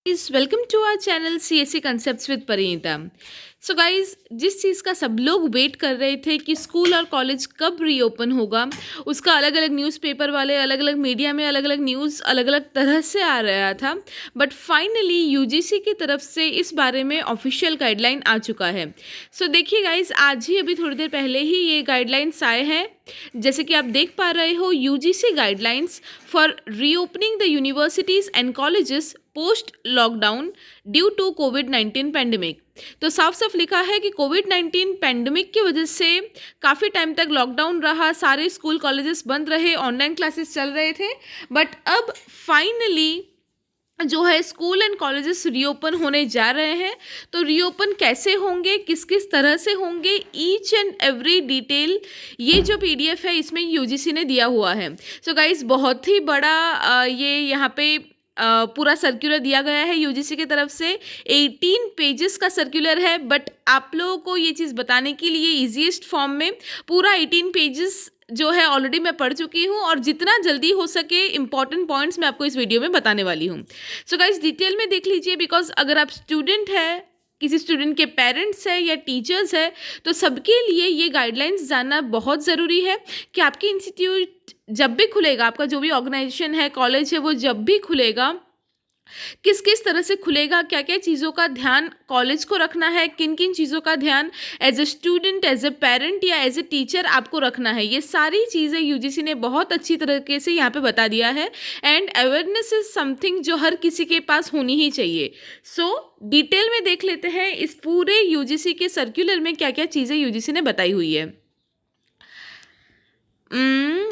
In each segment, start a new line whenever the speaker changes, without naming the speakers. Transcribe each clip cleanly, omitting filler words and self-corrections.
Guys welcome to our channel CSC concepts with Parineeta. So guys, जिस चीज़ का सब लोग वेट कर रहे थे कि स्कूल और कॉलेज कब रीओपन होगा, उसका अलग अलग न्यूज़पेपर वाले अलग अलग मीडिया में अलग अलग न्यूज़ अलग अलग तरह से आ रहा था। बट फाइनली यूजीसी की तरफ से इस बारे में ऑफिशियल गाइडलाइन आ चुका है। सो देखिए गाइस, आज ही अभी थोड़ी देर पहले ही ये गाइडलाइंस आए हैं। जैसे कि आप देख पा रहे हो, UGC guidelines for reopening the universities and colleges post lockdown due to कोविड-19 पैंडेमिक। तो साफ साफ लिखा है कि कोविड-19 पैंडेमिक की वजह से काफ़ी टाइम तक लॉकडाउन रहा, सारे स्कूल कॉलेजेस बंद रहे, ऑनलाइन क्लासेस चल रहे थे। बट अब फाइनली जो है स्कूल एंड कॉलेजेस रीओपन होने जा रहे हैं। तो रीओपन कैसे होंगे, किस किस तरह से होंगे, ईच एंड एवरी डिटेल ये जो पीडीएफ है इसमें यूजीसी ने दिया हुआ है। सो गाइस, बहुत ही बड़ा ये यहाँ पे पूरा सर्कुलर दिया गया है यूजीसी की तरफ से। 18 पेजेस का सर्कुलर है, बट आप लोगों को ये चीज़ बताने के लिए ईजीएस्ट फॉर्म में पूरा 18 पेजेस जो है ऑलरेडी मैं पढ़ चुकी हूँ, और जितना जल्दी हो सके इंपॉर्टेंट पॉइंट्स मैं आपको इस वीडियो में बताने वाली हूँ। सो गाइस, डिटेल में देख लीजिए, बिकॉज अगर आप स्टूडेंट है, किसी स्टूडेंट के पेरेंट्स है या टीचर्स है, तो सबके लिए ये गाइडलाइंस जानना बहुत ज़रूरी है कि आपकी इंस्टीट्यूट जब भी खुलेगा, आपका जो भी ऑर्गेनाइजेशन है, कॉलेज है, वो जब भी खुलेगा किस किस तरह से खुलेगा, क्या क्या चीज़ों का ध्यान कॉलेज को रखना है, किन किन चीज़ों का ध्यान as a student, as a parent या एज ए टीचर आपको रखना है। ये सारी चीज़ें यूजीसी ने बहुत अच्छी तरीके से यहाँ पे बता दिया है। एंड अवेयरनेस इज समथिंग जो हर किसी के पास होनी ही चाहिए। सो डिटेल में देख लेते हैं इस पूरे यूजीसी के सर्कुलर में क्या क्या चीज़ें यूजीसी ने बताई हुई है।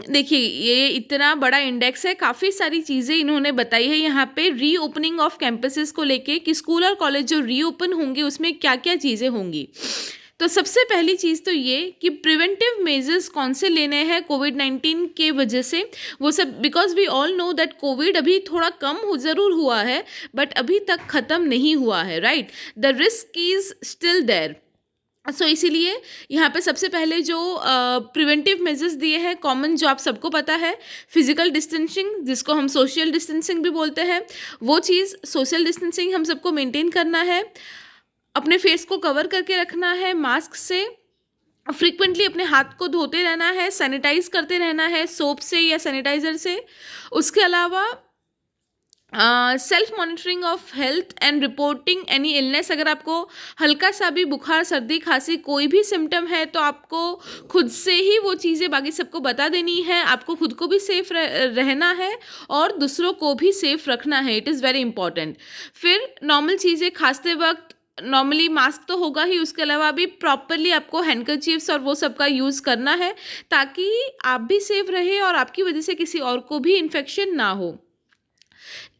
देखिए, ये इतना बड़ा इंडेक्स है, काफ़ी सारी चीज़ें इन्होंने बताई है यहाँ पे रीओपनिंग ऑफ कैंपसेस को लेके कि स्कूल और कॉलेज जो रीओपन होंगे उसमें क्या क्या चीज़ें होंगी। तो सबसे पहली चीज़ तो ये कि प्रिवेंटिव मेजर्स कौन से लेने हैं कोविड-19 के वजह से, वो सब, because we all know that COVID अभी थोड़ा कम हो ज़रूर हुआ है, बट अभी तक ख़त्म नहीं हुआ है, right. The risk is still there. So इसीलिए यहाँ पे सबसे पहले जो प्रिवेंटिव मेजर्स दिए हैं, कॉमन जो आप सबको पता है, फिजिकल डिस्टेंसिंग, जिसको हम सोशल डिस्टेंसिंग भी बोलते हैं, वो चीज़ सोशल डिस्टेंसिंग हम सबको मेंटेन करना है। अपने फेस को कवर करके रखना है मास्क से, फ्रिक्वेंटली अपने हाथ को धोते रहना है, सैनिटाइज करते रहना है सोप से या सैनिटाइज़र से। उसके अलावा self monitoring of health and reporting any illness. अगर आपको हल्का सा भी बुखार, सर्दी, खांसी, कोई भी सिम्टम है, तो आपको खुद से ही वो चीज़ें बाकी सबको बता देनी है। आपको खुद को भी सेफ रहना है और दूसरों को भी सेफ रखना है। It is very important. फिर नॉर्मल चीज़ें, खांसते वक्त नॉर्मली मास्क तो होगा ही, उसके अलावा भी प्रॉपरली आपको हैंडकरचीफ्स और वो सब का यूज़ करना है, ताकि आप भी सेफ रहे और आपकी वजह से किसी और को भी इन्फेक्शन ना हो।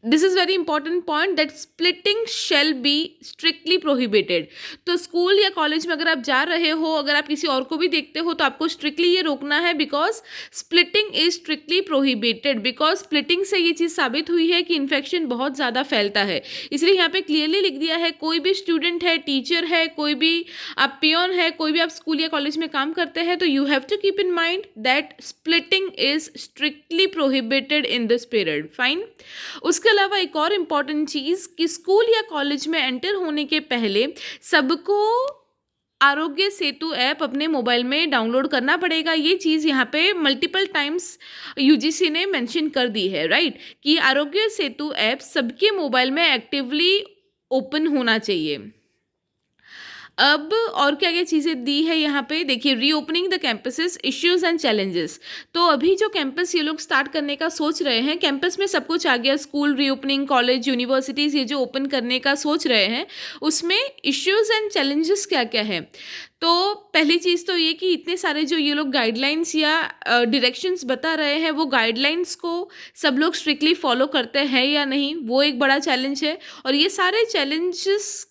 This is very important point that splitting shall be strictly prohibited. तो स्कूल या कॉलेज में अगर आप जा रहे हो, अगर आप किसी और को भी देखते हो, तो आपको स्ट्रिक्टली ये रोकना है, because splitting is strictly prohibited. Because splitting से ये चीज़ साबित हुई है कि इन्फेक्शन बहुत ज़्यादा फैलता है। इसलिए यहाँ पे क्लियरली लिख दिया है, कोई भी स्टूडेंट है, टीचर है, कोई भी आप पियोन है, कोई भी आप स्कूल या कॉलेज में काम करते हैं, तो you have to keep in mind that splitting is strictly prohibited in this period. Fine. उसके अलावा एक और इम्पॉर्टेंट चीज़ कि स्कूल या कॉलेज में एंटर होने के पहले सबको आरोग्य सेतु ऐप अपने मोबाइल में डाउनलोड करना पड़ेगा। ये चीज़ यहाँ पे मल्टीपल टाइम्स यूजीसी ने मेंशन कर दी है, राइट, कि आरोग्य सेतु ऐप सबके मोबाइल में एक्टिवली ओपन होना चाहिए। अब और क्या क्या चीज़ें दी है यहाँ पे, देखिए, reopening the campuses, issues and challenges. तो अभी जो कैंपस ये लोग स्टार्ट करने का सोच रहे हैं, कैंपस में सब कुछ आ गया, स्कूल रीओपनिंग, कॉलेज, यूनिवर्सिटीज़ ये जो ओपन करने का सोच रहे हैं, उसमें इश्यूज एंड चैलेंजेस क्या क्या है। तो पहली चीज़ तो ये कि इतने सारे जो ये लोग गाइडलाइंस या डायरेक्शंस बता रहे हैं, वो गाइडलाइंस को सब लोग स्ट्रिक्टली फॉलो करते हैं या नहीं, वो एक बड़ा चैलेंज है। और ये सारे चैलेंजेस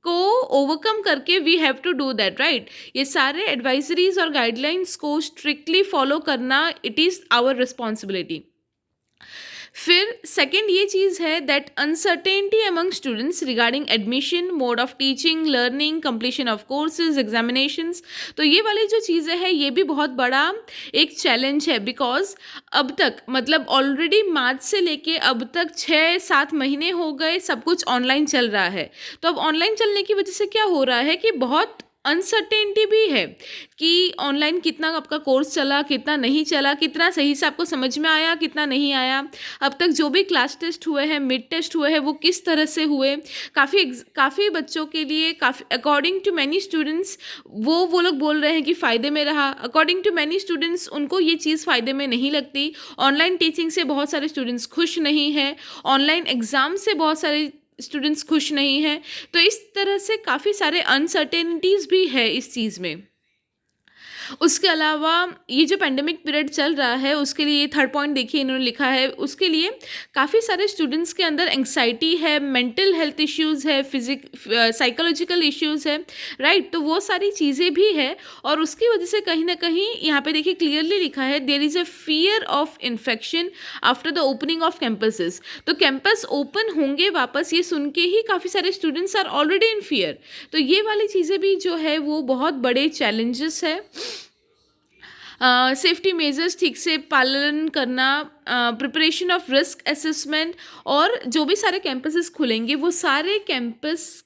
को ओवरकम करके we have to do that, right. ये सारे एडवाइजरीज और गाइडलाइंस को स्ट्रिक्टली फॉलो करना, इट इज़ आवर रिस्पॉन्सिबिलिटी। फिर सेकंड ये चीज़ है that uncertainty among students regarding admission, mode of teaching, learning, completion of courses, examinations. तो ये वाली जो चीज़ें हैं ये भी बहुत बड़ा एक चैलेंज है, बिकॉज अब तक मतलब ऑलरेडी मार्च से लेके अब तक 6-7 महीने हो गए, सब कुछ ऑनलाइन चल रहा है। तो अब ऑनलाइन चलने की वजह से क्या हो रहा है कि बहुत अनसर्टेनिटी भी है कि ऑनलाइन कितना आपका कोर्स चला, कितना नहीं चला, कितना सही से आपको समझ में आया, कितना नहीं आया। अब तक जो भी क्लास टेस्ट हुए हैं, मिड टेस्ट हुए हैं, वो किस तरह से हुए। काफ़ी बच्चों के लिए काफ़ी अकॉर्डिंग टू मैनी स्टूडेंट्स वो लोग बोल रहे हैं कि फ़ायदे में रहा। अकॉर्डिंग टू मैनी स्टूडेंट्स उनको ये चीज़ फ़ायदे में नहीं लगती। ऑनलाइन टीचिंग से बहुत सारे स्टूडेंट्स खुश नहीं हैं। ऑनलाइन एग्ज़ाम से बहुत सारे स्टूडेंट्स खुश नहीं हैं। तो इस तरह से काफ़ी सारे अनसर्टेनिटीज़ भी है इस चीज़ में। उसके अलावा ये जो पेंडेमिक पीरियड चल रहा है उसके लिए थर्ड पॉइंट देखिए इन्होंने लिखा है, उसके लिए काफ़ी सारे स्टूडेंट्स के अंदर एंग्जाइटी है, मेंटल हेल्थ इश्यूज़ है, साइकोलॉजिकल इश्यूज़ है, राइट। तो वो सारी चीज़ें भी है और उसकी वजह से कहीं ना कहीं यहाँ पे देखिए क्लियरली लिखा है there is a fear of infection after the opening of campuses. तो कैंपस ओपन होंगे वापस, ये सुन के ही काफ़ी सारे students are already in fear. तो ये वाली चीज़ें भी जो है वो बहुत बड़े चैलेंजेस है। सेफ्टी मेजर्स ठीक से पालन करना, प्रिपरेशन ऑफ रिस्क असेसमेंट, और जो भी सारे कैंपसेस खुलेंगे वो सारे कैंपस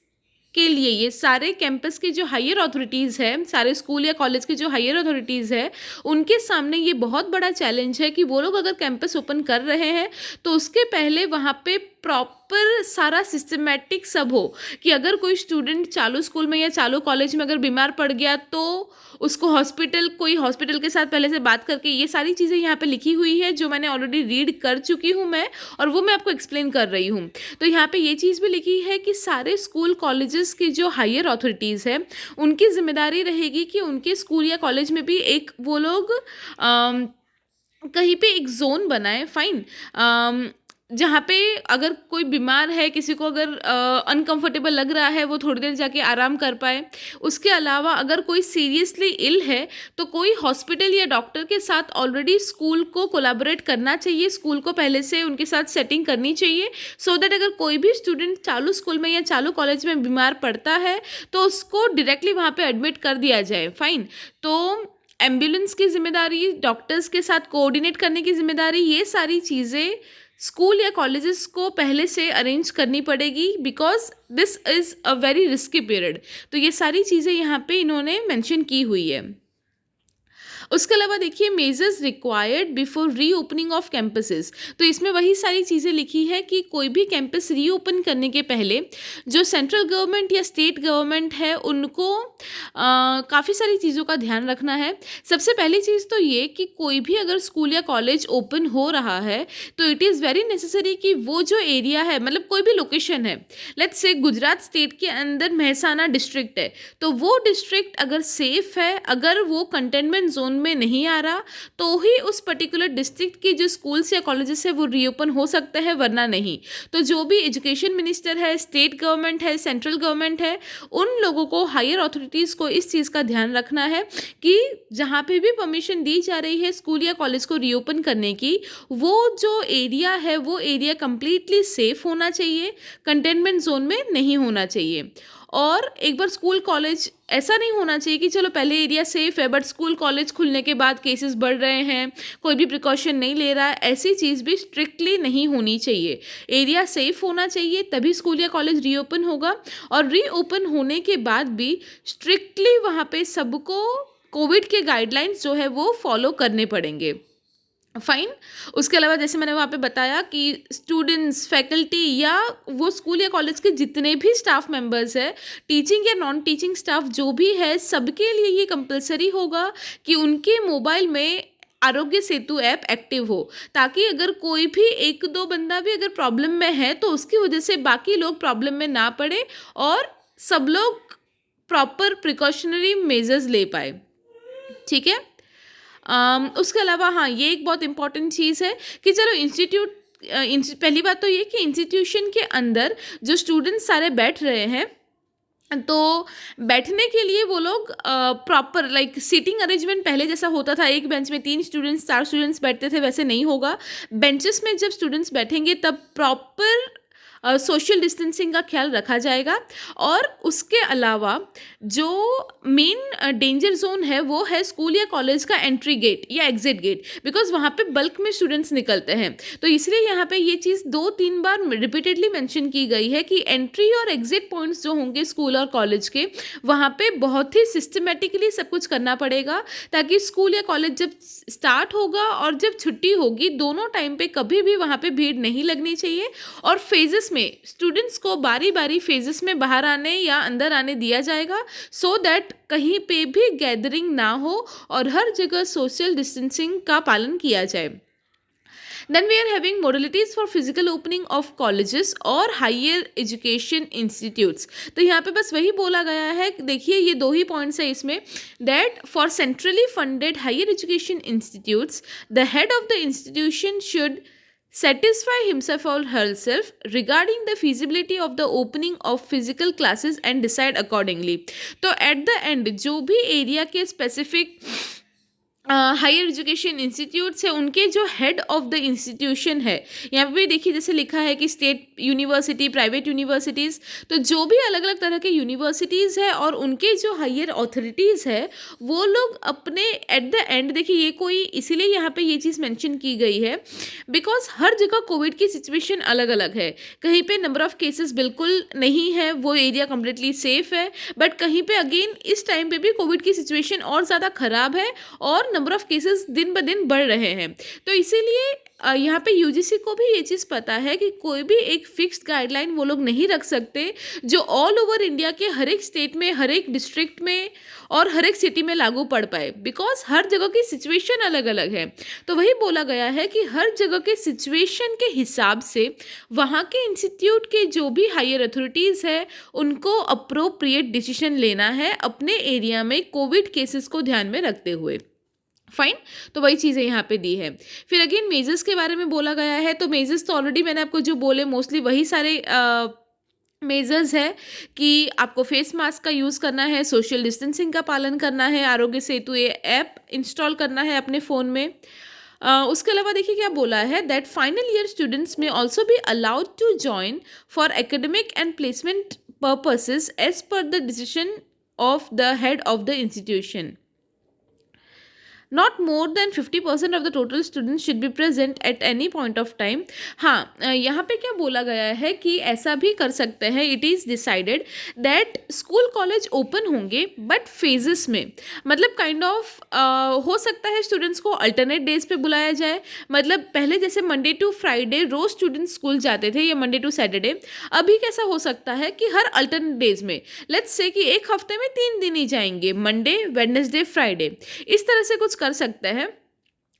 के लिए, ये सारे कैंपस के जो हायर अथॉरिटीज़ है, सारे स्कूल या कॉलेज के जो हायर अथॉरिटीज़ है, उनके सामने ये बहुत बड़ा चैलेंज है कि वो लोग अगर कैंपस ओपन कर रहे हैं तो उसके पहले वहाँ पे प्रॉपर सारा सिस्टमेटिक सब हो कि अगर कोई स्टूडेंट चालू स्कूल में या चालू कॉलेज में अगर बीमार पड़ गया तो उसको कोई हॉस्पिटल के साथ पहले से बात करके, ये सारी चीज़ें यहाँ पे लिखी हुई है जो मैंने ऑलरेडी रीड कर चुकी हूँ मैं, और वो मैं आपको एक्सप्लेन कर रही हूँ। तो यहाँ पे ये चीज़ भी लिखी है कि सारे स्कूल कॉलेजेस की जो हायर अथॉरिटीज़ है उनकी जिम्मेदारी रहेगी कि उनके स्कूल या कॉलेज में भी एक वो लोग कहीं पे एक जोन बनाए, फाइन, जहाँ पे अगर कोई बीमार है, किसी को अगर अनकंफर्टेबल लग रहा है, वो थोड़ी देर जाके आराम कर पाए। उसके अलावा अगर कोई सीरियसली इल है तो कोई हॉस्पिटल या डॉक्टर के साथ ऑलरेडी स्कूल को कोलैबोरेट करना चाहिए, स्कूल को पहले से उनके साथ सेटिंग करनी चाहिए, सो दैट अगर कोई भी स्टूडेंट चालू स्कूल में या चालू कॉलेज में बीमार पड़ता है तो उसको डायरेक्टली वहाँ पे एडमिट कर दिया जाए, फाइन। तो एम्बुलेंस की जिम्मेदारी, डॉक्टर्स के साथ कोऑर्डिनेट करने की जिम्मेदारी, ये सारी चीज़ें स्कूल या कॉलेजेस को पहले से अरेंज करनी पड़ेगी, because this is a very risky period. तो ये सारी चीज़ें यहाँ पे इन्होंने मेंशन की हुई है। उसके अलावा देखिए measures required before reopening of campuses. तो इसमें वही सारी चीज़ें लिखी है कि कोई भी कैंपस रीओपन करने के पहले जो सेंट्रल गवर्नमेंट या स्टेट गवर्नमेंट है उनको काफ़ी सारी चीज़ों का ध्यान रखना है। सबसे पहली चीज़ तो ये कि कोई भी अगर स्कूल या कॉलेज ओपन हो रहा है तो इट इज़ वेरी नेसेसरी कि वो जो एरिया है, मतलब कोई भी लोकेशन है, लेट्स से गुजरात स्टेट के अंदर महसाना डिस्ट्रिक्ट है, तो वो डिस्ट्रिक्ट अगर सेफ है, अगर वो कंटेनमेंट जोन में नहीं आ रहा, तो ही उस पर्टिकुलर डिस्ट्रिक्ट के जो स्कूल्स या कॉलेजेस है वो रीओपन हो सकते हैं, वरना नहीं। तो जो भी एजुकेशन मिनिस्टर है, स्टेट गवर्नमेंट है, सेंट्रल गवर्नमेंट है, उन लोगों को, हायर अथॉरिटीज़ को इस चीज़ का ध्यान रखना है कि जहाँ पे भी परमिशन दी जा रही है स्कूल या कॉलेज को रीओपन करने की, वो जो एरिया है वो एरिया कंप्लीटली सेफ होना चाहिए, कंटेनमेंट जोन में नहीं होना चाहिए। और एक बार स्कूल कॉलेज, ऐसा नहीं होना चाहिए कि चलो पहले एरिया सेफ है बट स्कूल कॉलेज खुलने के बाद केसेस बढ़ रहे हैं, कोई भी प्रिकॉशन नहीं ले रहा है, ऐसी चीज़ भी स्ट्रिक्टली नहीं होनी चाहिए। एरिया सेफ होना चाहिए तभी स्कूल या कॉलेज रीओपन होगा, और रीओपन होने के बाद भी स्ट्रिक्टली वहाँ पे सबको कोविड के गाइडलाइंस जो है वो फॉलो करने पड़ेंगे, फाइन। उसके अलावा जैसे मैंने वहाँ पे बताया कि स्टूडेंट्स, फैकल्टी या वो स्कूल या कॉलेज के जितने भी स्टाफ मेंबर्स है, टीचिंग या नॉन टीचिंग स्टाफ जो भी है, सबके लिए ये कंपलसरी होगा कि उनके मोबाइल में आरोग्य सेतु ऐप एक्टिव हो, ताकि अगर कोई भी एक दो बंदा भी अगर प्रॉब्लम में है तो उसकी वजह से बाकी लोग प्रॉब्लम में ना पड़े और सब लोग प्रॉपर प्रिकॉशनरी मेजर्स ले पाए, ठीक है। उसके अलावा हाँ, ये एक बहुत इंपॉर्टेंट चीज़ है कि चलो पहली बात तो ये कि इंस्टीट्यूशन के अंदर जो स्टूडेंट्स सारे बैठ रहे हैं तो बैठने के लिए वो लोग प्रॉपर लाइक सीटिंग अरेंजमेंट पहले जैसा होता था, एक बेंच में 3 स्टूडेंट्स 4 स्टूडेंट्स बैठते थे, वैसे नहीं होगा। बेंचेस में जब स्टूडेंट्स बैठेंगे तब प्रॉपर सोशल डिस्टेंसिंग का ख्याल रखा जाएगा। और उसके अलावा जो मेन डेंजर जोन है वो है स्कूल या कॉलेज का एंट्री गेट या एग्जिट गेट, बिकॉज वहाँ पे बल्क में स्टूडेंट्स निकलते हैं। तो इसलिए यहाँ पे ये चीज़ 2-3 बार रिपीटेडली मेंशन की गई है कि एंट्री और एग्जिट पॉइंट्स जो होंगे स्कूल और कॉलेज के, वहाँ पे बहुत ही सिस्टमेटिकली सब कुछ करना पड़ेगा, ताकि स्कूल या कॉलेज जब स्टार्ट होगा और जब छुट्टी होगी, दोनों टाइम पे कभी भी वहाँ पे भीड़ नहीं लगनी चाहिए। और फेजेस में स्टूडेंट्स को बारी बारी फेजेस में बाहर आने या अंदर आने दिया जाएगा, सो दैट कहीं पे भी गैदरिंग ना हो और हर जगह सोशल डिस्टेंसिंग का पालन किया जाए। Then we are having modalities for physical opening of colleges और higher education institutes। तो यहाँ पे बस वही बोला गया है, देखिए ये 2 ही पॉइंट्स है इसमें, that for centrally funded higher education institutes, the head of the institution should satisfy himself or herself regarding the feasibility of the opening of physical classes and decide accordingly। तो at the end जो भी area के specific higher education institutes है, उनके जो head of the institution है, यहाँ पे भी देखिए जैसे लिखा है कि स्टेट यूनिवर्सिटी, प्राइवेट यूनिवर्सिटीज़, तो जो भी अलग अलग तरह के यूनिवर्सिटीज़ है और उनके जो हायर अथॉरिटीज़ है, वो लोग अपने एट द एंड, देखिए ये कोई इसीलिए यहाँ पे ये चीज़ मेंशन की गई है बिकॉज हर जगह कोविड की सिचुएशन अलग अलग है। कहीं पे नंबर ऑफ़ केसेस बिल्कुल नहीं है, वो एरिया कम्प्लीटली सेफ है, बट कहीं पे अगेन इस टाइम पे भी कोविड की सिचुएशन और ज़्यादा ख़राब है और नंबर ऑफ केसेस दिन ब दिन बढ़ रहे हैं। तो इसीलिए यहाँ पे यूजीसी को भी ये चीज़ पता है कि कोई भी एक फिक्स्ड गाइडलाइन वो लोग नहीं रख सकते जो ऑल ओवर इंडिया के हर एक स्टेट में, हर एक डिस्ट्रिक्ट में और हर एक सिटी में लागू पड़ पाए, बिकॉज हर जगह की सिचुएशन अलग अलग है। तो वही बोला गया है कि हर जगह के सिचुएशन के हिसाब से वहाँ के इंस्टीट्यूट के जो भी हायर अथॉरिटीज़ है उनको अप्रोप्रिएट डिसीजन लेना है अपने एरिया में कोविड केसेस को ध्यान में रखते हुए। फाइन, तो वही चीज़ें यहाँ पे दी है। फिर अगेन मेजर्स के बारे में बोला गया है, तो मेजर्स तो ऑलरेडी मैंने आपको जो बोले मोस्टली वही सारे मेजर्स है कि आपको फेस मास्क का यूज़ करना है, सोशल डिस्टेंसिंग का पालन करना है, आरोग्य सेतु ये ऐप इंस्टॉल करना है अपने फ़ोन में। उसके अलावा देखिए क्या बोला है, दैट फाइनल ईयर स्टूडेंट्स में also be allowed to join for academic and placement purposes as per the decision of the head of the institution. Not more than 50% of the total students should be present at any point of time. हाँ, यहाँ पे क्या बोला गया है कि ऐसा भी कर सकते हैं, it is decided that school college open होंगे बट फेजेस में, मतलब काइंड ऑफ हो सकता है स्टूडेंट्स को अल्टरनेट डेज पे बुलाया जाए। मतलब पहले जैसे मंडे टू फ्राइडे रोज़ स्टूडेंट्स स्कूल जाते थे या मंडे टू सैटरडे, अभी कैसा हो सकता है कि हर अल्टरनेट डेज में, लेट्स से कि एक हफ्ते में 3 दिन ही जाएंगे, मंडे वेडनेसडे फ्राइडे, इस तरह से कुछ कर सकते हैं।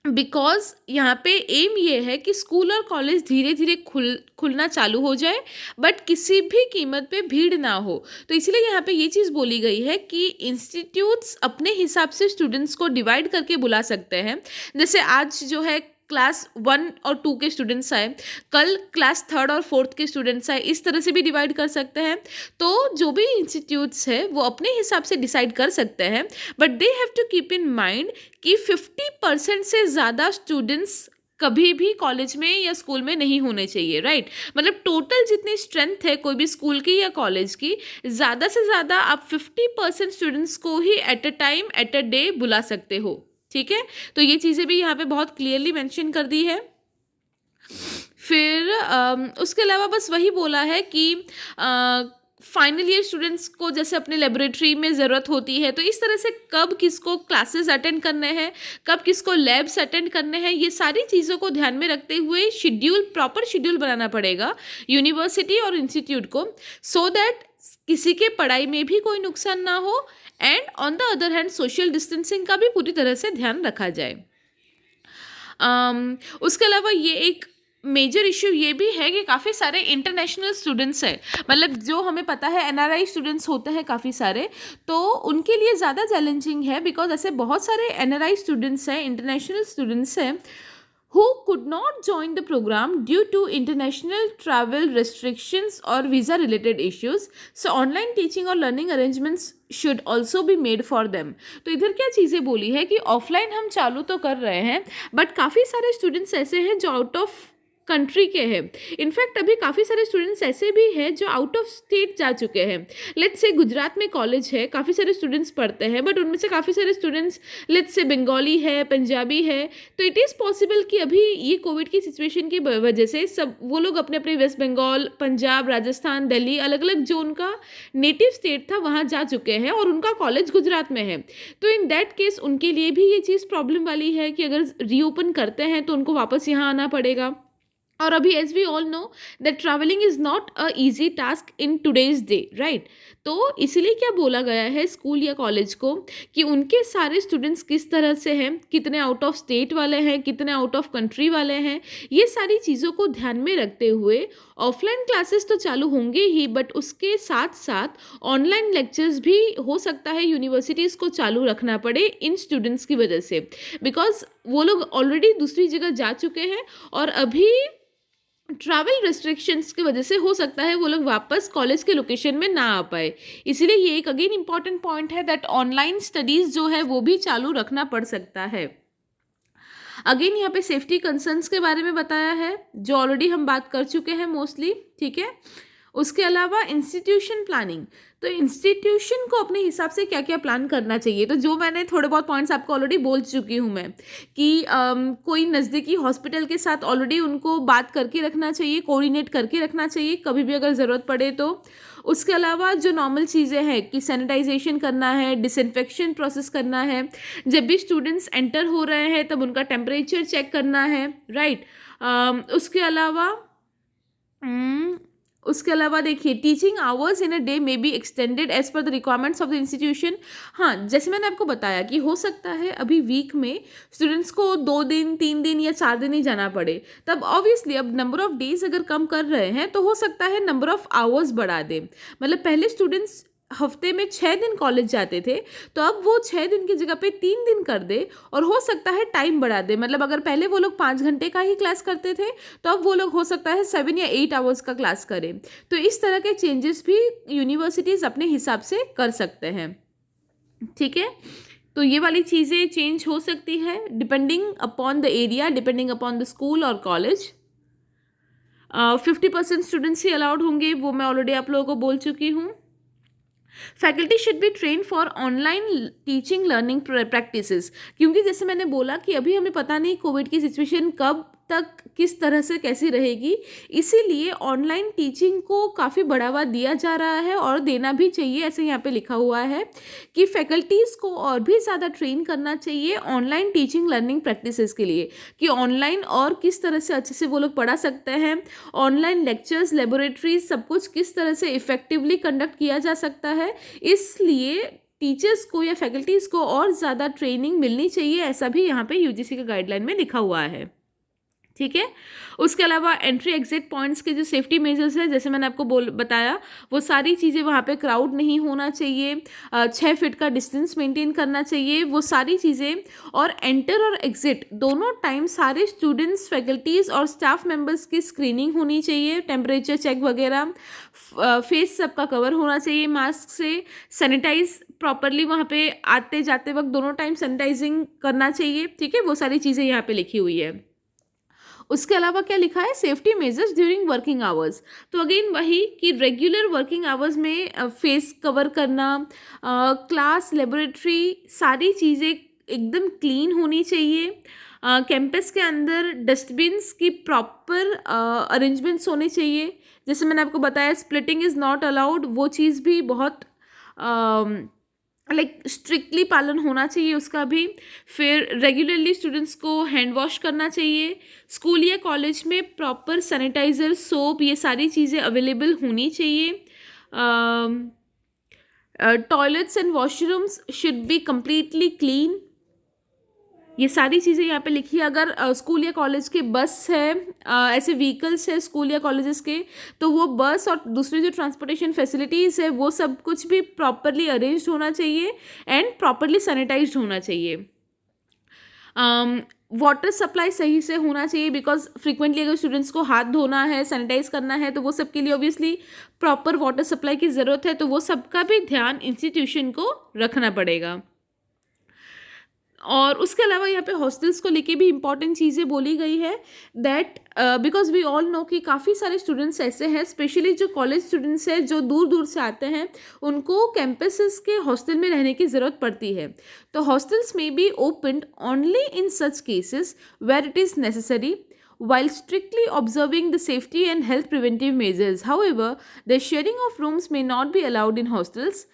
बिकॉज यहाँ पे एम ये है कि स्कूल और कॉलेज धीरे धीरे खुलना चालू हो जाए बट किसी भी कीमत पे भीड़ ना हो। तो इसलिए यहाँ पे ये चीज़ बोली गई है कि इंस्टीट्यूट्स अपने हिसाब से स्टूडेंट्स को डिवाइड करके बुला सकते हैं। जैसे आज जो है क्लास 1 और 2 के स्टूडेंट्स आए, कल क्लास 3rd और 4th के स्टूडेंट्स आए, इस तरह से भी डिवाइड कर सकते हैं। तो जो भी इंस्टीट्यूट्स है वो अपने हिसाब से डिसाइड कर सकते हैं, but they have to keep in mind कि 50% से ज़्यादा स्टूडेंट्स कभी भी कॉलेज में या स्कूल में नहीं होने चाहिए, राइट। मतलब टोटल जितनी स्ट्रेंथ है कोई भी स्कूल की या कॉलेज की, ज़्यादा से ज़्यादा आप 50% स्टूडेंट्स को ही at a time at a day बुला सकते हो, ठीक है। तो ये चीज़ें भी यहाँ पे बहुत क्लियरली मेंशन कर दी है। फिर उसके अलावा बस वही बोला है कि फाइनल ईयर स्टूडेंट्स को जैसे अपने लेबोरेटरी में ज़रूरत होती है, तो इस तरह से कब किसको क्लासेस अटेंड करने हैं, कब किसको लैब्स अटेंड करने हैं, ये सारी चीज़ों को ध्यान में रखते हुए प्रॉपर शेड्यूल बनाना पड़ेगा यूनिवर्सिटी और इंस्टीट्यूट को, सो दैट किसी के पढ़ाई में भी कोई नुकसान ना हो and on the other hand social distancing का भी पूरी तरह से ध्यान रखा जाए। उसके अलावा ये एक मेजर इश्यू ये भी है कि काफ़ी सारे इंटरनेशनल स्टूडेंट्स हैं, मतलब जो हमें पता है NRI स्टूडेंट्स होते हैं काफ़ी सारे, तो उनके लिए ज़्यादा चैलेंजिंग है बिकॉज ऐसे बहुत सारे NRI स्टूडेंट्स हैं, इंटरनेशनल स्टूडेंट्स हैं, who could not join the program due to international travel restrictions or visa related issues. So online teaching और learning arrangements should also be made for them. तो इधर क्या चीज़ें बोली है कि ऑफलाइन हम चालू तो कर रहे हैं बट काफ़ी सारे स्टूडेंट्स ऐसे हैं जो आउट ऑफ कंट्री के हैं. इनफैक्ट अभी काफ़ी सारे स्टूडेंट्स ऐसे भी हैं जो आउट ऑफ स्टेट जा चुके हैं. लेट्स से गुजरात में कॉलेज है, काफ़ी सारे स्टूडेंट्स पढ़ते हैं बट उनमें से काफ़ी सारे स्टूडेंट्स लेट्स से बंगाली है, पंजाबी है. तो इट इज़ पॉसिबल कि अभी ये कोविड की सिचुएशन की वजह से सब वो लोग अपने अपने वेस्ट बंगाल, पंजाब, राजस्थान, दिल्ली, अलग अलग जो उनका नेटिव स्टेट था वहाँ जा चुके हैं और उनका कॉलेज गुजरात में है. तो इन दैट केस उनके लिए भी ये चीज़ प्रॉब्लम वाली है कि अगर रीओपन करते हैं तो उनको वापस यहाँ आना पड़ेगा. और अभी as we all know that travelling is not a easy task in today's day, right. तो इसीलिए क्या बोला गया है स्कूल या कॉलेज को कि उनके सारे स्टूडेंट्स किस तरह से हैं, कितने आउट ऑफ स्टेट वाले हैं, कितने आउट ऑफ कंट्री वाले हैं, ये सारी चीज़ों को ध्यान में रखते हुए ऑफलाइन क्लासेस तो चालू होंगे ही बट उसके साथ साथ ऑनलाइन लेक्चर्स भी हो सकता है यूनिवर्सिटीज़ को चालू रखना पड़े इन स्टूडेंट्स की वजह से, बिकॉज वो लोग ऑलरेडी दूसरी जगह जा चुके हैं और अभी ट्रैवल रेस्ट्रिक्शंस की वजह से हो सकता है वो लोग वापस कॉलेज के लोकेशन में ना आ पाए. इसीलिए ये एक अगेन इंपॉर्टेंट पॉइंट है दैट ऑनलाइन स्टडीज़ जो है वो भी चालू रखना पड़ सकता है. अगेन यहाँ पे सेफ्टी कंसर्न्स के बारे में बताया है जो ऑलरेडी हम बात कर चुके हैं मोस्टली, ठीक है. उसके अलावा इंस्टीट्यूशन प्लानिंग, तो इंस्टीट्यूशन को अपने हिसाब से क्या क्या प्लान करना चाहिए. तो जो मैंने थोड़े बहुत पॉइंट्स आपको ऑलरेडी बोल चुकी हूँ मैं कि कोई नज़दीकी हॉस्पिटल के साथ ऑलरेडी उनको बात करके रखना चाहिए, कोऑर्डिनेट करके रखना चाहिए कभी भी अगर ज़रूरत पड़े तो. उसके अलावा जो नॉर्मल चीज़ें हैं कि सैनिटाइजेशन करना है, डिसइंफेक्शन प्रोसेस करना है, जब भी स्टूडेंट्स एंटर हो रहे हैं तब उनका टेम्परेचर चेक करना है, राइट. उसके अलावा देखिए teaching hours in a day may be extended as per the requirements of the institution. हाँ, जैसे मैंने आपको बताया कि हो सकता है अभी वीक में स्टूडेंट्स को 2 दिन, 3 दिन या 4 दिन ही जाना पड़े, तब ऑब्वियसली अब नंबर ऑफ डेज अगर कम कर रहे हैं तो हो सकता है नंबर ऑफ आवर्स बढ़ा दें. मतलब पहले स्टूडेंट्स हफ्ते में 6 दिन कॉलेज जाते थे तो अब वो 6 दिन की जगह पे 3 दिन कर दे और हो सकता है टाइम बढ़ा दे. मतलब अगर पहले वो लोग 5 घंटे का ही क्लास करते थे तो अब वो लोग हो सकता है 7 या 8 आवर्स का क्लास करें. तो इस तरह के चेंजेस भी यूनिवर्सिटीज़ अपने हिसाब से कर सकते हैं, ठीक है. तो ये वाली चीज़ें चेंज हो सकती है depending upon the area, depending upon the school और कॉलेज. 50% स्टूडेंट्स ही अलाउड होंगे, वो मैं ऑलरेडी आप लोगों को बोल चुकी हूँ. Faculty should be train for online teaching learning practices, क्योंकि जैसे मैंने बोला कि अभी हमें पता नहीं कोविड की सिचुएशन कब तक किस तरह से कैसी रहेगी, इसीलिए ऑनलाइन टीचिंग को काफ़ी बढ़ावा दिया जा रहा है और देना भी चाहिए. ऐसे यहाँ पे लिखा हुआ है कि फैकल्टीज़ को और भी ज़्यादा ट्रेन करना चाहिए ऑनलाइन टीचिंग लर्निंग प्रैक्टिसेस के लिए कि ऑनलाइन और किस तरह से अच्छे से वो लोग पढ़ा सकते हैं, ऑनलाइन लेक्चर्स, लेबोरेटरीज, सब कुछ किस तरह से इफ़ेक्टिवली कंडक्ट किया जा सकता है. इसलिए टीचर्स को या फैकल्टीज़ को और ज़्यादा ट्रेनिंग मिलनी चाहिए, ऐसा भी यहाँ पे यूजीसी के गाइडलाइन में लिखा हुआ है, ठीक है. उसके अलावा एंट्री एग्जिट पॉइंट्स के जो सेफ्टी मेजर्स है जैसे मैंने आपको बताया वो सारी चीज़ें, वहाँ पे क्राउड नहीं होना चाहिए, 6 फीट का डिस्टेंस मेंटेन करना चाहिए, वो सारी चीज़ें. और एंटर और एग्जिट दोनों टाइम सारे स्टूडेंट्स, फैकल्टीज़ और स्टाफ मेंबर्स की स्क्रीनिंग होनी चाहिए, टेम्परेचर चेक वगैरह, फेस सबका कवर होना चाहिए मास्क से, सैनिटाइज प्रॉपरली वहाँ पे आते जाते वक्त दोनों टाइम सैनिटाइजिंग करना चाहिए, ठीक है. वो सारी चीज़ें यहाँ पे लिखी हुई है. उसके अलावा क्या लिखा है, safety measures during working hours. तो अगेन वही कि रेगुलर वर्किंग आवर्स में फेस कवर करना, क्लास, लेबोरेटरी, सारी चीज़ें एकदम क्लीन होनी चाहिए. कैंपस के अंदर डस्टबिन्स की प्रॉपर अरेंजमेंट्स होने चाहिए. जैसे मैंने आपको बताया स्प्लिटिंग इज़ नॉट अलाउड, वो चीज़ भी बहुत स्ट्रिक्टली पालन होना चाहिए उसका भी. फिर रेगुलरली स्टूडेंट्स को हैंड वॉश करना चाहिए. स्कूल या कॉलेज में प्रॉपर सैनिटाइज़र, सोप, ये सारी चीज़ें अवेलेबल होनी चाहिए. Toilets and washrooms should be completely clean. ये सारी चीज़ें यहाँ पे लिखी है. अगर स्कूल या कॉलेज के बस है, ऐसे व्हीकल्स है स्कूल या कॉलेजेस के, तो वो बस और दूसरी जो ट्रांसपोर्टेशन फैसिलिटीज़ है वो सब कुछ भी प्रॉपरली अरेंज्ड होना चाहिए एंड प्रॉपरली सैनिटाइज्ड होना चाहिए. वाटर सप्लाई सही से होना चाहिए, बिकॉज फ्रिक्वेंटली अगर स्टूडेंट्स को हाथ धोना है, सैनिटाइज करना है, तो वो सब के लिए ऑब्वियसली प्रॉपर वाटर सप्लाई की ज़रूरत है, तो वो सबका भी ध्यान इंस्टीट्यूशन को रखना पड़ेगा। और उसके अलावा यहाँ पे हॉस्टल्स को लेके भी इंपॉर्टेंट चीज़ें बोली गई है, that because we all know कि काफ़ी सारे स्टूडेंट्स ऐसे हैं, स्पेशली जो कॉलेज स्टूडेंट्स हैं जो दूर दूर से आते हैं, उनको कैंपसेस के हॉस्टल में रहने की ज़रूरत पड़ती है। तो हॉस्टल्स में be opened only in such cases where it is necessary while strictly observing the safety and health preventive measures. However, the sharing of rooms may not be allowed in hostels.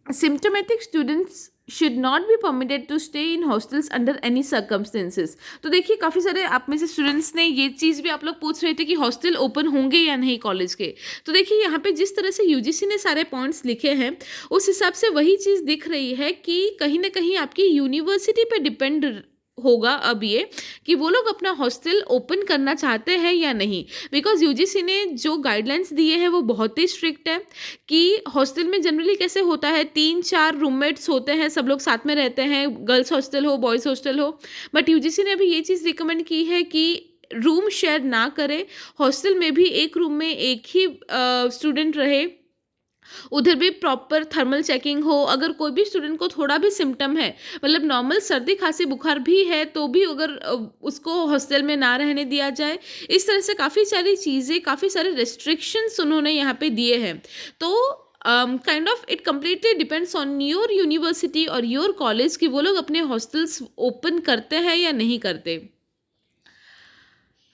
Symptomatic students should not be permitted to stay in hostels under any circumstances. तो देखिए काफ़ी सारे आप में से students ने ये चीज़ भी आप लोग पूछ रहे थे कि हॉस्टल ओपन होंगे या नहीं कॉलेज के। तो देखिए यहाँ पे जिस तरह से यूजीसी ने सारे पॉइंट्स लिखे हैं, उस हिसाब से वही चीज़ दिख रही है कि कहीं ना कहीं आपकी यूनिवर्सिटी पे डिपेंड होगा अब ये कि वो लोग अपना हॉस्टल ओपन करना चाहते हैं या नहीं। बिकॉज यूजीसी ने जो गाइडलाइंस दिए हैं वो बहुत ही स्ट्रिक्ट है कि हॉस्टल में जनरली कैसे होता है, 3-4 रूममेट्स होते हैं, सब लोग साथ में रहते हैं, गर्ल्स हॉस्टल हो बॉयज़ हॉस्टल हो। बट यूजीसी ने अभी ये चीज़ रिकमेंड की है कि रूम शेयर ना करें, हॉस्टल में भी एक रूम में एक ही स्टूडेंट रहे, उधर भी प्रॉपर थर्मल चेकिंग हो। अगर कोई भी स्टूडेंट को थोड़ा भी सिम्टम है, मतलब नॉर्मल सर्दी खांसी बुखार भी है, तो भी अगर उसको हॉस्टल में ना रहने दिया जाए। इस तरह से काफ़ी सारी चीज़ें, काफ़ी सारे रेस्ट्रिक्शंस उन्होंने यहाँ पे दिए हैं। तो kind of it completely depends on your university और योर कॉलेज कि वो लोग अपने हॉस्टल्स ओपन करते हैं या नहीं करते।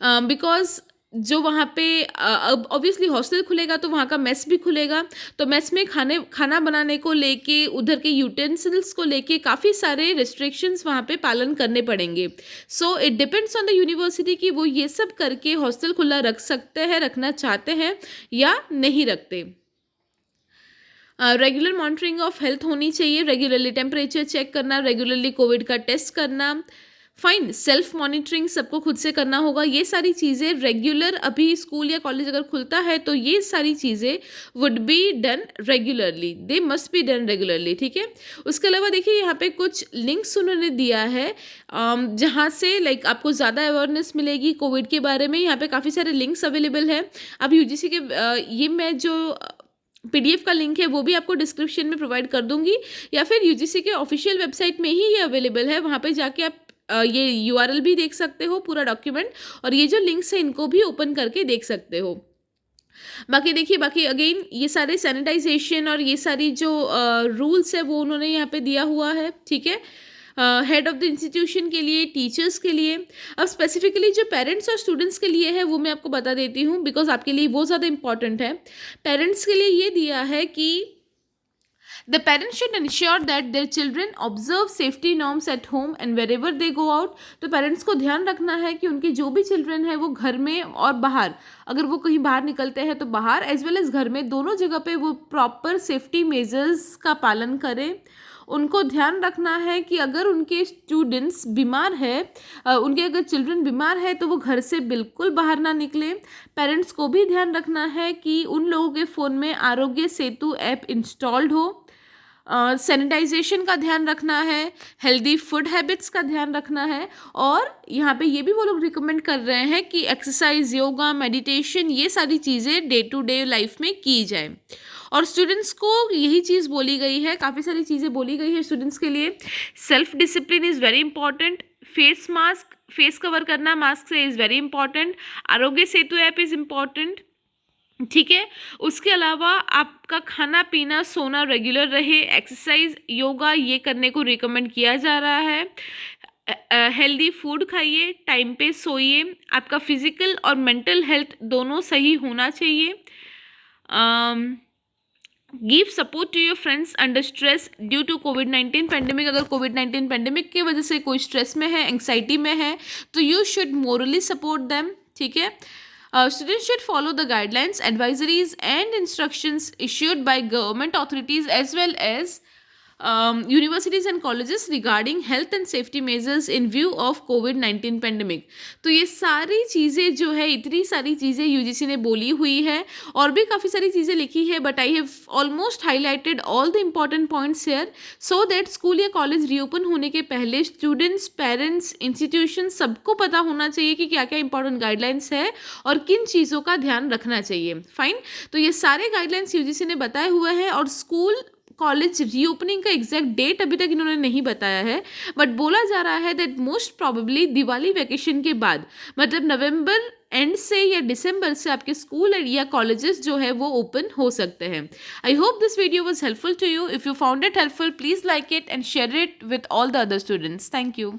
बिकॉज जो वहाँ पे अब ऑब्वियसली हॉस्टल खुलेगा तो वहाँ का मेस भी खुलेगा, तो मेस में खाना बनाने को लेके, उधर के यूटेंसिल्स को लेके काफ़ी सारे रिस्ट्रिक्शंस वहाँ पे पालन करने पड़ेंगे। So it depends on the university कि वो ये सब करके हॉस्टल खुला रख सकते हैं, रखना चाहते हैं या नहीं रखते। रेगुलर मॉनिटरिंग ऑफ हेल्थ होनी चाहिए, रेगुलरली टेम्परेचर चेक करना, रेगुलरली कोविड का टेस्ट करना, फाइन सेल्फ मॉनिटरिंग सबको खुद से करना होगा। ये सारी चीज़ें रेगुलर, अभी स्कूल या कॉलेज अगर खुलता है तो ये सारी चीज़ें would be done regularly, they must be done regularly, ठीक है। उसके अलावा देखिए यहाँ पे कुछ लिंक्स उन्होंने दिया है जहाँ से लाइक आपको ज़्यादा अवेयरनेस मिलेगी कोविड के बारे में। यहाँ पे काफ़ी सारे लिंक्स अवेलेबल है। अब यूजीसी के ये मैं जो PDF का लिंक है वो भी आपको डिस्क्रिप्शन में प्रोवाइड कर दूंगी, या फिर यूजीसी के ऑफिशियल वेबसाइट में ही ये अवेलेबल है, वहाँ पे जाके आप ये URL भी देख सकते हो, पूरा डॉक्यूमेंट, और ये जो लिंक्स है इनको भी ओपन करके देख सकते हो। बाकी देखिए, बाकी अगेन ये सारे सैनिटाइजेशन और ये सारी जो रूल्स है वो उन्होंने यहाँ पे दिया हुआ है, ठीक है, हेड ऑफ द इंस्टीट्यूशन के लिए, टीचर्स के लिए। अब स्पेसिफिकली जो पेरेंट्स और स्टूडेंट्स के लिए है वो मैं आपको बता देती हूँ, बिकॉज आपके लिए वो ज़्यादा इंपॉर्टेंट है। पेरेंट्स के लिए ये दिया है कि the parents should ensure that their children observe safety norms at home and wherever they go out। तो पेरेंट्स को ध्यान रखना है कि उनके जो भी चिल्ड्रन है वो घर में और बाहर, अगर वो कहीं बाहर निकलते हैं तो बाहर एज वेल एज घर में, दोनों जगह पे वो प्रॉपर सेफ्टी मेजर्स का पालन करें। उनको ध्यान रखना है कि अगर उनके स्टूडेंट्स बीमार है, उनके अगर चिल्ड्रन बीमार है तो वो घर से बिल्कुल बाहर ना निकले। पेरेंट्स को भी ध्यान रखना है कि उन लोगों के फ़ोन में आरोग्य सेतु ऐप इंस्टॉल्ड हो, सैनिटाइजेशन का ध्यान रखना है, हेल्दी फूड हैबिट्स का ध्यान रखना है, और यहाँ पे ये भी वो लोग रिकमेंड कर रहे हैं कि एक्सरसाइज, योगा, मेडिटेशन, ये सारी चीज़ें डे टू डे लाइफ में की जाए। और स्टूडेंट्स को यही चीज़ बोली गई है, काफ़ी सारी चीज़ें बोली गई है स्टूडेंट्स के लिए। Self discipline is very important, face cover करना मास्क से is very important, Aarogya Setu app is important, ठीक है। उसके अलावा आपका खाना पीना सोना रेगुलर रहे, एक्सरसाइज, योगा ये करने को रिकमेंड किया जा रहा है। हेल्दी फूड खाइए, टाइम पे सोइए, आपका फिजिकल और मेंटल हेल्थ दोनों सही होना चाहिए। Give support to your friends under stress due to कोविड-19 पेंडेमिक। अगर कोविड-19 पेंडेमिक की वजह से कोई स्ट्रेस में है, एंग्जाइटी में है, तो you should morally support them, ठीक है। Students should follow the guidelines, advisories and instructions issued by government authorities as well as universities and colleges regarding health and safety measures in view of covid pandemic. तो ये सारी चीज़ें जो है, इतनी सारी चीज़ें यूजीसी ने बोली हुई है और भी काफ़ी सारी चीज़ें लिखी है, but I have almost highlighted all the important points here so that school या कॉलेज रीओपन होने के पहले स्टूडेंट्स, पेरेंट्स, इंस्टीट्यूशन सबको पता होना चाहिए कि क्या क्या इंपॉर्टेंट गाइडलाइंस है और किन चीज़ों का ध्यान रखना चाहिए। फाइन, तो ये सारे गाइडलाइंस यूजीसी ने बताए हुए हैं और स्कूल कॉलेज रीओपनिंग का एग्जैक्ट डेट अभी तक इन्होंने नहीं बताया है, बट बोला जा रहा है that most probably Diwali vacation के बाद, मतलब नवंबर एंड से या दिसंबर से आपके स्कूल या कॉलेजेस जो है वो ओपन हो सकते हैं। I hope this video was helpful to you. If you found it helpful, please like it and share it with all the other students. Thank you.